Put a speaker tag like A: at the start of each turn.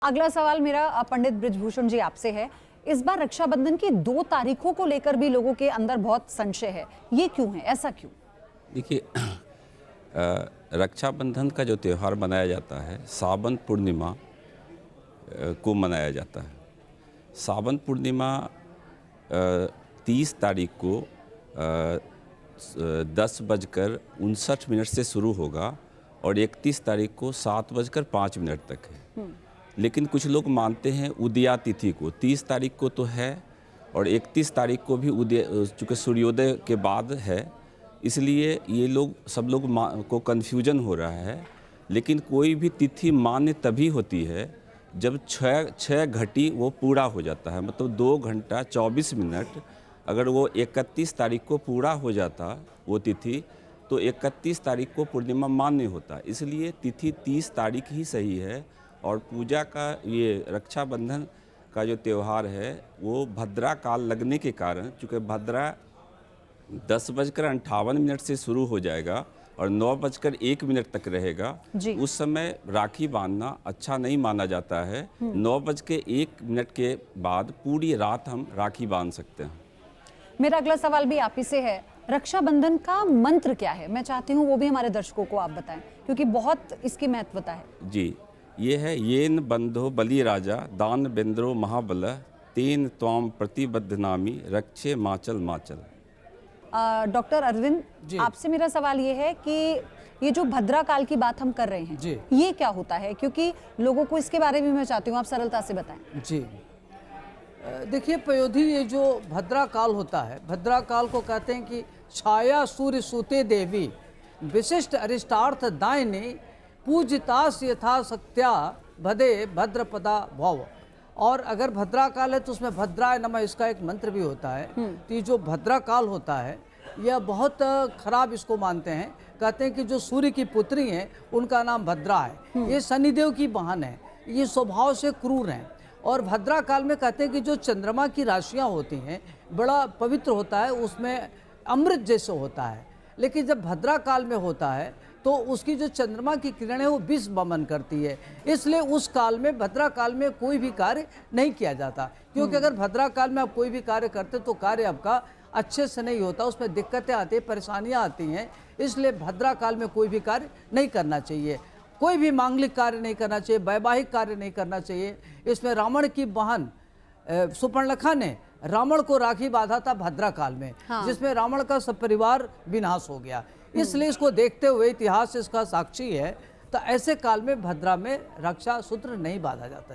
A: अगला सवाल मेरा पंडित बृजभूषण जी आपसे है। इस बार रक्षाबंधन की 2 तारीखों को लेकर भी लोगों के अंदर बहुत संशय है, ये क्यों है, ऐसा क्यों?
B: देखिए, रक्षाबंधन का जो त्यौहार मनाया जाता है सावन पूर्णिमा को मनाया जाता है। सावन पूर्णिमा 30 तारीख को 10:59 से शुरू होगा और 31 तारीख को 7:05 तक है। लेकिन कुछ लोग मानते हैं उदया तिथि को, 30 तारीख को तो है और 31 तारीख को भी उदय, चूँकि सूर्योदय के बाद है, इसलिए ये लोग सब लोग को कन्फ्यूजन हो रहा है। लेकिन कोई भी तिथि मान्य तभी होती है जब 6 घटी वो पूरा हो जाता है, मतलब 2 घंटा 24 मिनट। अगर वो 31 तारीख को पूरा हो जाता वो तिथि, तो 31 तारीख को पूर्णिमा मान्य होता। इसलिए तिथि 30 तारीख ही सही है। और पूजा का ये रक्षाबंधन का जो त्यौहार है वो भद्रा काल लगने के कारण, चूँकि भद्रा 10:58 से शुरू हो जाएगा और 9:01 तक रहेगा, उस समय राखी बांधना अच्छा नहीं माना जाता है। 9:01 के बाद पूरी रात हम राखी बांध सकते हैं।
A: मेरा अगला सवाल भी आप ही से है। रक्षाबंधन का मंत्र क्या है? मैं चाहती हूँ वो भी हमारे दर्शकों को आप बताएं, क्योंकि बहुत इसकी महत्वता है।
B: जी, ये है येन बंधो बलि राजा दान बेंद्रो महाबल तेन त्वाम प्रतिबद्धनामी रक्षे माचल माचल।
A: डॉक्टर अरविंद, आपसे मेरा सवाल ये है कि ये जो भद्रा काल की बात हम कर रहे हैं, ये क्या होता है? क्योंकि लोगों को इसके बारे में मैं चाहती हूँ आप सरलता से बताएं।
C: जी, देखिए पयोधी, ये जो भद्रा काल होता है, भद्रा काल को कहते हैं कि छाया सूर्य सूते देवी विशिष्ट अरिष्टार्थ दायिनी पूजितास यथा सत्या भदे भद्रपदा भव। और अगर भद्रा काल है तो उसमें भद्राय नमः इसका एक मंत्र भी होता है। तो ये जो भद्रा काल होता है यह बहुत खराब इसको मानते हैं। कहते हैं कि जो सूर्य की पुत्री हैं उनका नाम भद्रा है, ये शनिदेव की बहन है, ये स्वभाव से क्रूर हैं। और भद्रा काल में कहते हैं कि जो चंद्रमा की राशियाँ होती हैं बड़ा पवित्र होता है, उसमें अमृत जैसे होता है। लेकिन जब भद्रा काल में होता है तो उसकी जो चंद्रमा की किरणें वो विष वमन करती है, इसलिए उस काल में, भद्रा काल में कोई भी कार्य नहीं किया जाता। क्योंकि अगर भद्रा काल में आप कोई भी कार्य करते तो कार्य आपका अच्छे से नहीं होता, उसमें दिक्कतें आती हैं, परेशानियां आती हैं। इसलिए भद्रा काल में कोई भी कार्य नहीं करना चाहिए, कोई भी मांगलिक कार्य नहीं करना चाहिए, वैवाहिक कार्य नहीं करना चाहिए। इसमें रावण की बहन सुपर्णखा ने रावण को राखी बांधा था भद्रा काल में, जिसमें रावण का सब परिवार विनाश हो गया। इसलिए इसको देखते हुए इतिहास इसका साक्षी है। तो ऐसे काल में भद्रा में रक्षा सूत्र नहीं बांधा जाता।